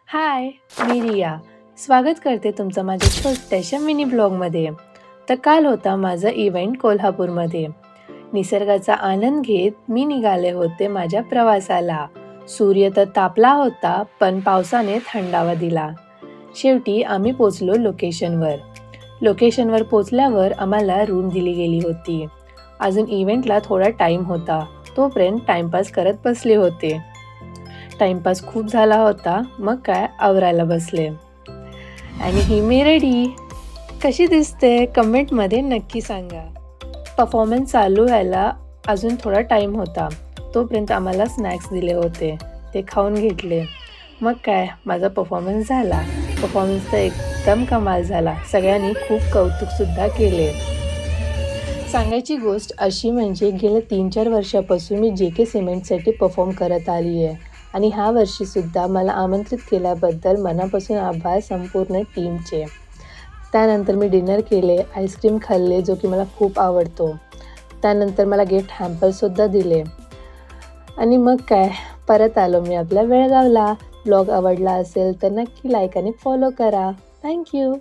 हाय, मी रिया. स्वागत करते तुमचं माझ्या छोट्याशा मिनी ब्लॉगमध्ये. तर काल होता माझा इव्हेंट कोल्हापूरमध्ये. निसर्गाचा आनंद घेत मी निघाले होते माझ्या प्रवासाला. सूर्य तर तापला होता, पण पावसाने थंडावा दिला. शेवटी आम्ही पोचलो लोकेशनवर. लोकेशनवर पोचल्यावर आम्हाला रूम दिली गेली होती. अजून इव्हेंटला थोडा टाईम होता. तोपर्यंत टाईमपास करत बसले होते. टाईमपास खूप झाला होता, मग काय आवरायला बसले. आणि ही मी रेडी. कशी दिसते कमेंटमध्ये नक्की सांगा. परफॉर्मन्स चालू व्हायला अजून थोडा टाईम होता. तोपर्यंत आम्हाला स्नॅक्स दिले होते, ते खाऊन घेतले. मग काय माझा परफॉर्मन्स झाला. परफॉर्मन्स तर एकदम कमाल झाला. सगळ्यांनी खूप कौतुकसुद्धा केले. सांगायची गोष्ट अशी म्हणजे गेल्या 3-4 वर्षापासून मी JK सिमेंटसाठी परफॉर्म करत आली आहे. आणि ह्या वर्षीसुद्धा मला आमंत्रित केल्याबद्दल मनापासून आभार संपूर्ण टीमचे. त्यानंतर मी डिनर केले, आईस्क्रीम खाल्ले जो की मला खूप आवडतो. त्यानंतर मला गिफ्ट हॅम्परसुद्धा दिले. आणि मग काय परत आलो मी आपल्या बेळगावला. ब्लॉग आवडला असेल तर नक्की लाईक आणि फॉलो करा. थँक्यू.